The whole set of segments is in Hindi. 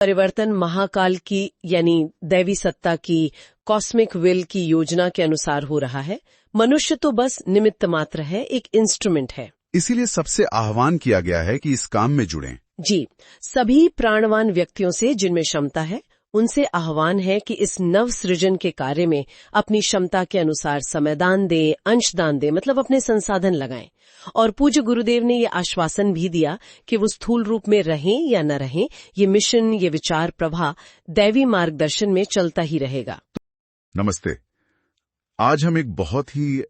परिवर्तन महाकाल की यानी दैवी सत्ता की, कॉस्मिक विल की योजना के अनुसार हो रहा है। मनुष्य तो बस निमित्त मात्र है, एक इंस्ट्रूमेंट है। इसीलिए सबसे आह्वान किया गया है कि इस काम में जुड़ें। जी, सभी प्राणवान व्यक्तियों से जिनमें क्षमता है, उनसे आह्वान है कि इस नव सृजन के कार्य में अपनी क्षमता के अनुसार समयदान दें, अंशदान दें, मतलब अपने संसाधन लगाएं। और पूज्य गुरुदेव ने ये आश्वासन भी दिया कि वो स्थूल रूप में रहें या न रहें, ये मिशन, ये विचार प्रवाह दैवी मार्गदर्शन में चलता ही रहेगा। नमस्ते। आज हम एक बहुत ही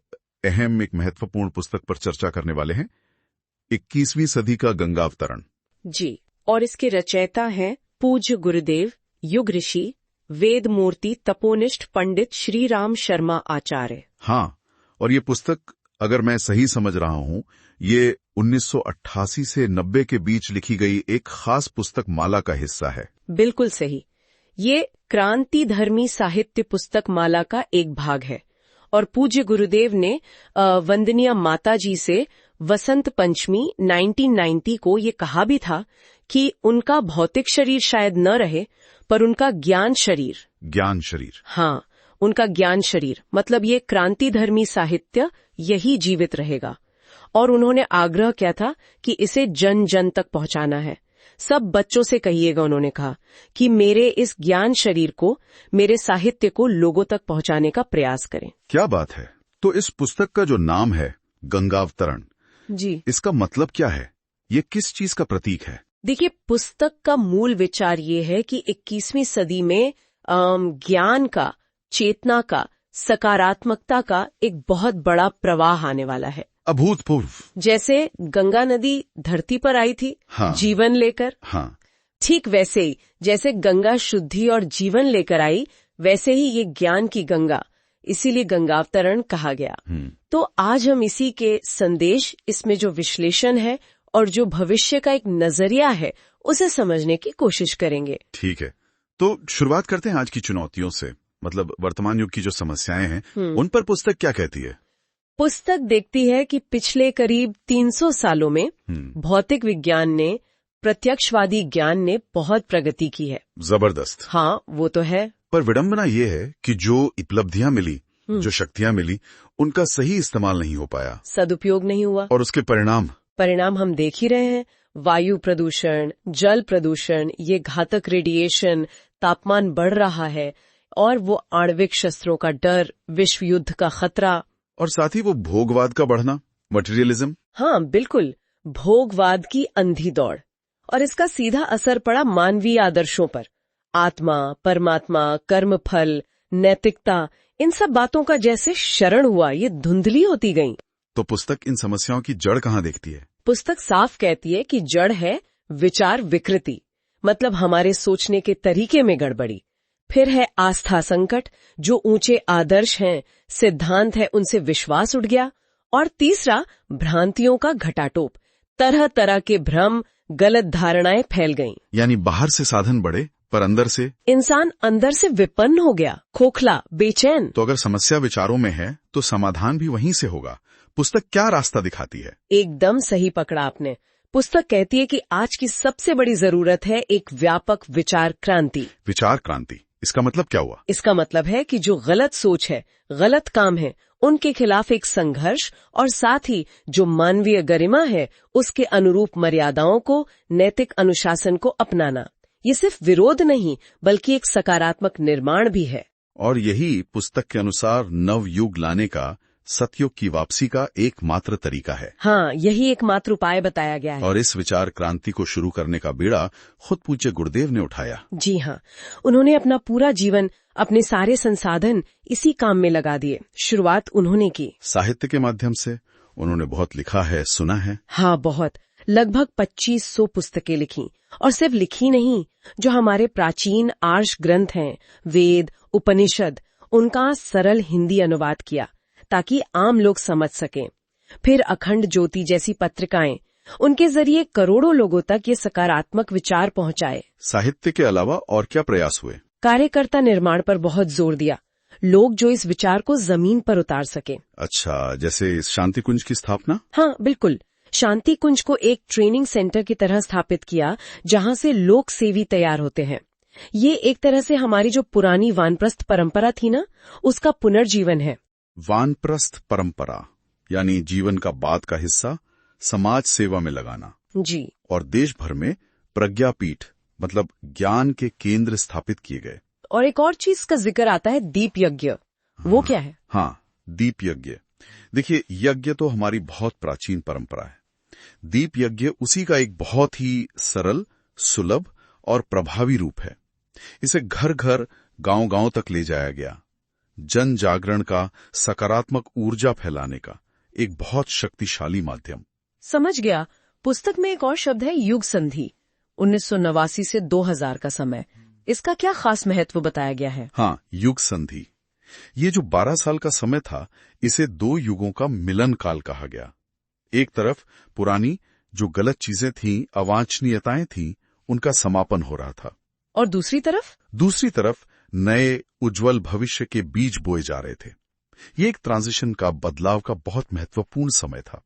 अहम, एक महत्वपूर्ण पुस्तक पर चर्चा करने वाले हैं, 21वीं सदी का गंगावतरण। जी, और इसके रचयिता हैं पूज्य गुरुदेव, युग ऋषि, वेद मूर्ति, तपोनिष्ठ पंडित श्री राम शर्मा आचार्य। हाँ, और ये पुस्तक, अगर मैं सही समझ रहा हूं, ये 1988 से 90 के बीच लिखी गई एक खास पुस्तक माला का हिस्सा है। बिल्कुल सही। ये क्रांति धर्मी साहित्य पुस्तक माला का एक भाग है। और पूज्य गुरुदेव ने वंदनीय माता जी से वसंत पंचमी 1990 को ये कहा भी था कि उनका भौतिक शरीर शायद न रहे, पर उनका ज्ञान शरीर, हाँ, उनका ज्ञान शरीर, मतलब ये क्रांति धर्मी साहित्य यही जीवित रहेगा। और उन्होंने आग्रह किया था कि इसे जन जन तक पहुंचाना है। सब बच्चों से कहिएगा, उन्होंने कहा, कि मेरे इस ज्ञान शरीर को, मेरे साहित्य को लोगों तक पहुंचाने का प्रयास करें। क्या बात है। तो इस पुस्तक का जो नाम है गंगावतरण, जी, इसका मतलब क्या है? ये किस चीज का प्रतीक है? देखिए, पुस्तक का मूल विचार ये है कि 21वीं सदी में ज्ञान का, चेतना का, सकारात्मकता का एक बहुत बड़ा प्रवाह आने वाला है। अभूतपूर्व। जैसे गंगा नदी धरती पर आई थी, हाँ, जीवन लेकर, हाँ, ठीक वैसे ही जैसे गंगा शुद्धि और जीवन लेकर आई, वैसे ही ये ज्ञान की गंगा, इसीलिए गंगावतरण कहा गया। तो आज हम इसी के संदेश, इसमें जो विश्लेषण है और जो भविष्य का एक नजरिया है, उसे समझने की कोशिश करेंगे। ठीक है, तो शुरुआत करते हैं आज की चुनौतियों से, मतलब वर्तमान युग की जो समस्याएं हैं, उन पर पुस्तक क्या कहती है? पुस्तक देखती है कि पिछले करीब 300 सालों में भौतिक विज्ञान ने, प्रत्यक्षवादी ज्ञान ने बहुत प्रगति की है। जबरदस्त। हाँ, वो तो है। पर विडंबना ये है कि जो उपलब्धियां मिली, जो शक्तियां मिली, उनका सही इस्तेमाल नहीं हो पाया, सदुपयोग नहीं हुआ। और उसके परिणाम हम देख ही रहे हैं। वायु प्रदूषण, जल प्रदूषण, ये घातक रेडिएशन, तापमान बढ़ रहा है, और वो आणविक शस्त्रों का डर, विश्व युद्ध का खतरा, और साथ ही वो भोगवाद का बढ़ना, मटेरियलिज्म। हाँ, बिल्कुल, भोगवाद की अंधी दौड़। और इसका सीधा असर पड़ा मानवीय आदर्शों पर। आत्मा, परमात्मा, कर्मफल, नैतिकता, इन सब बातों का जैसे शरण हुआ, ये धुंधली होती गई। तो पुस्तक इन समस्याओं की जड़ कहाँ देखती है? पुस्तक साफ कहती है कि जड़ है विचार विकृति, मतलब हमारे सोचने के तरीके में गड़बड़ी। फिर है आस्था संकट, जो ऊंचे आदर्श हैं, सिद्धांत है, उनसे विश्वास उठ गया। और तीसरा, भ्रांतियों का घटाटोप, तरह तरह के भ्रम, गलत धारणाएं फैल गईं। यानी बाहर से साधन बढ़े, पर अंदर से इंसान अंदर से विपन्न हो गया, खोखला, बेचैन। तो अगर समस्या विचारों में है, तो समाधान भी वहीं से होगा। पुस्तक क्या रास्ता दिखाती है? एकदम सही पकड़ा आपने। पुस्तक कहती है कि आज की सबसे बड़ी जरूरत है एक व्यापक विचार क्रांति। विचार क्रांति, इसका मतलब क्या हुआ? इसका मतलब है कि जो गलत सोच है, गलत काम है, उनके खिलाफ एक संघर्ष, और साथ ही जो मानवीय गरिमा है, उसके अनुरूप मर्यादाओं को, नैतिक अनुशासन को अपनाना। ये सिर्फ विरोध नहीं, बल्कि एक सकारात्मक निर्माण भी है। और यही पुस्तक के अनुसार नव युग लाने का, सतयुग की वापसी का एकमात्र तरीका है। हाँ, यही एकमात्र उपाय बताया गया है। और इस विचार क्रांति को शुरू करने का बीड़ा खुद पूज्य गुरुदेव ने उठाया। जी हाँ, उन्होंने अपना पूरा जीवन, अपने सारे संसाधन इसी काम में लगा दिए। शुरुआत उन्होंने की साहित्य के माध्यम से। उन्होंने बहुत लिखा है, सुना है। हाँ, बहुत, लगभग 2500 पुस्तकें लिखी। और सिर्फ लिखी नहीं, जो हमारे प्राचीन आर्ष ग्रंथ हैं, वेद, उपनिषद, उनका सरल हिंदी अनुवाद किया ताकि आम लोग समझ सकें। फिर अखंड ज्योति जैसी पत्रिकाएं, उनके जरिए करोड़ों लोगों तक ये सकारात्मक विचार पहुंचाए। साहित्य के अलावा और क्या प्रयास हुए? कार्यकर्ता निर्माण पर बहुत जोर दिया, लोग जो इस विचार को जमीन पर उतार सके। अच्छा, जैसे इस शांति कुंज की स्थापना? हाँ, बिल्कुल। शांति कुंज को एक ट्रेनिंग सेंटर की तरह स्थापित किया जहां से लोक सेवी तैयार होते हैं। ये एक तरह से हमारी जो पुरानी वानप्रस्थ परंपरा थी ना, उसका पुनर्जीवन है। वानप्रस्थ परंपरा यानी जीवन का बाद का हिस्सा समाज सेवा में लगाना जी। और देश भर में प्रज्ञापीठ मतलब ज्ञान के केंद्र स्थापित किए गए। और एक और चीज का जिक्र आता है, दीप यज्ञ। वो क्या है? हाँ, दीप यज्ञ। देखिए, यज्ञ तो हमारी बहुत प्राचीन परंपरा है। दीप यज्ञ उसी का एक बहुत ही सरल, सुलभ और प्रभावी रूप है। इसे घर घर, गांव गांव तक ले जाया गया। जन जागरण का, सकारात्मक ऊर्जा फैलाने का एक बहुत शक्तिशाली माध्यम। समझ गया। पुस्तक में एक और शब्द है, युग संधि। 1989 से 2000 का समय। इसका क्या खास महत्व बताया गया है? हाँ, युग संधि। ये जो 12 साल का समय था, इसे 2 युगों का मिलन काल कहा गया। एक तरफ पुरानी जो गलत चीजें थीं, अवांछनीयताएं थीं, उनका समापन हो रहा था। और दूसरी तरफ नए उज्जवल भविष्य के बीज बोए जा रहे थे। ये एक ट्रांजिशन का, बदलाव का बहुत महत्वपूर्ण समय था।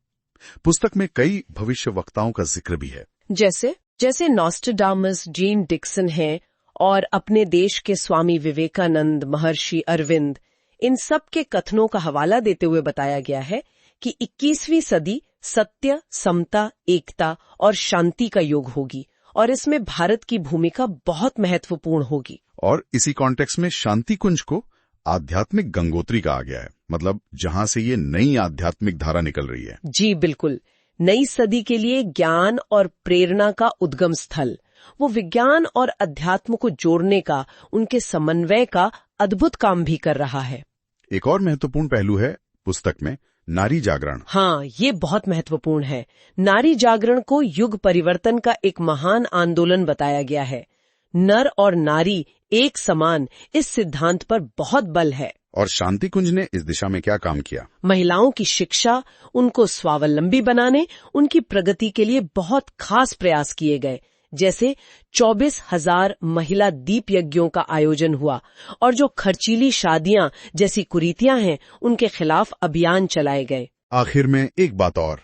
पुस्तक में कई भविष्य वक्ताओं का जिक्र भी है, जैसे नॉस्ट्राडामस, जेन डिक्सन है, और अपने देश के स्वामी विवेकानंद, महर्षि अरविंद। इन सब के कथनों का हवाला देते हुए बताया गया है कि 21वीं सदी सत्य, समता, एकता और शांति का युग होगी, और इसमें भारत की भूमिका बहुत महत्वपूर्ण होगी। और इसी कॉन्टेक्स्ट में शांति कुंज को आध्यात्मिक गंगोत्री कहा गया है, मतलब जहां से ये नई आध्यात्मिक धारा निकल रही है। जी बिल्कुल, नई सदी के लिए ज्ञान और प्रेरणा का उद्गम स्थल। वो विज्ञान और अध्यात्म को जोड़ने का, उनके समन्वय का अद्भुत काम भी कर रहा है। एक और महत्वपूर्ण पहलू है पुस्तक में, नारी जागरण। हाँ, ये बहुत महत्वपूर्ण है। नारी जागरण को युग परिवर्तन का एक महान आंदोलन बताया गया है। नर और नारी एक समान, इस सिद्धांत पर बहुत बल है। और शांति कुंज ने इस दिशा में क्या काम किया? महिलाओं की शिक्षा, उनको स्वावलंबी बनाने, उनकी प्रगति के लिए बहुत खास प्रयास किए गए। जैसे 24,000 महिला दीप यज्ञों का आयोजन हुआ, और जो खर्चीली शादियां जैसी कुरीतियां हैं, उनके खिलाफ अभियान चलाए गए। आखिर में एक बात और,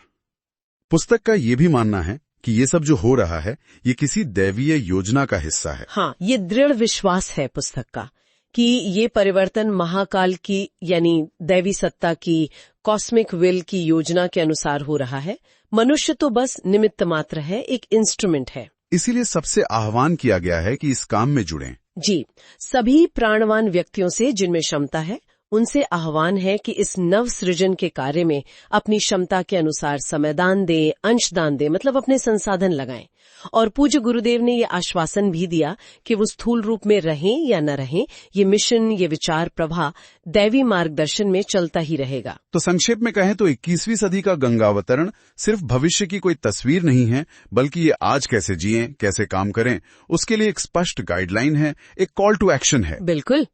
पुस्तक का ये भी मानना है कि ये सब जो हो रहा है, ये किसी दैवीय योजना का हिस्सा है। हाँ, ये दृढ़ विश्वास है पुस्तक का कि ये परिवर्तन महाकाल की, यानी दैवी सत्ता की, कॉस्मिक विल की योजना के अनुसार हो रहा है। मनुष्य तो बस निमित्त मात्र है, एक इंस्ट्रूमेंट है। इसीलिए सबसे आह्वान किया गया है कि इस काम में जुड़ें। जी, सभी प्राणवान व्यक्तियों से जिनमें क्षमता है, उनसे आह्वान है कि इस नव सृजन के कार्य में अपनी क्षमता के अनुसार समयदान दें, अंशदान दें, मतलब अपने संसाधन लगाएं। और पूज्य गुरुदेव ने ये आश्वासन भी दिया कि वो स्थूल रूप में रहें या न रहें, ये मिशन, ये विचार प्रवाह दैवी मार्गदर्शन में चलता ही रहेगा। तो संक्षेप में कहें तो 21वीं सदी का गंगावतरण सिर्फ भविष्य की कोई तस्वीर नहीं है, बल्कि ये आज कैसे जिएं, कैसे काम करें, उसके लिए एक स्पष्ट गाइडलाइन है, एक कॉल टू एक्शन है। बिल्कुल,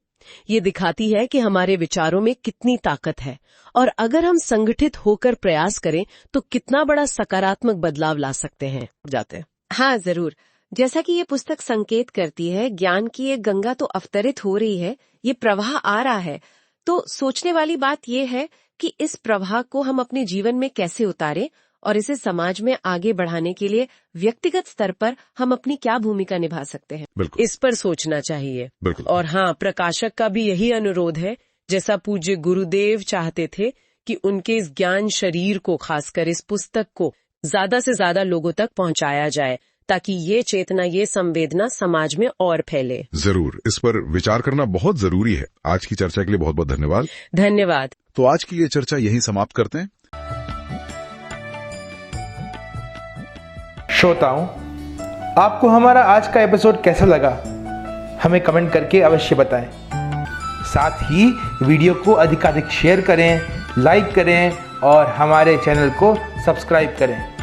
ये दिखाती है कि हमारे विचारों में कितनी ताकत है, और अगर हम संगठित होकर प्रयास करें तो कितना बड़ा सकारात्मक बदलाव ला सकते हैं। हाँ, जरूर। जैसा कि ये पुस्तक संकेत करती है, ज्ञान की ये गंगा तो अवतरित हो रही है, ये प्रवाह आ रहा है। तो सोचने वाली बात ये है कि इस प्रवाह को हम अपने जीवन में कैसे उतारें, और इसे समाज में आगे बढ़ाने के लिए व्यक्तिगत स्तर पर हम अपनी क्या भूमिका निभा सकते हैं। बिल्कुल, इस पर सोचना चाहिए। बिल्कुल। और हाँ, प्रकाशक का भी यही अनुरोध है, जैसा पूज्य गुरुदेव चाहते थे कि उनके इस ज्ञान शरीर को, खासकर इस पुस्तक को ज्यादा से ज्यादा लोगों तक पहुंचाया जाए, ताकि ये चेतना, ये संवेदना समाज में और फैले। जरूर, इस पर विचार करना बहुत जरूरी है। आज की चर्चा के लिए बहुत बहुत धन्यवाद। धन्यवाद। तो आज की ये चर्चा यहीं समाप्त करते हैं। श्रोताओं, आपको हमारा आज का एपिसोड कैसा लगा, हमें कमेंट करके अवश्य बताएं। साथ ही वीडियो को अधिकाधिक शेयर करें, लाइक करें और हमारे चैनल को सब्सक्राइब करें।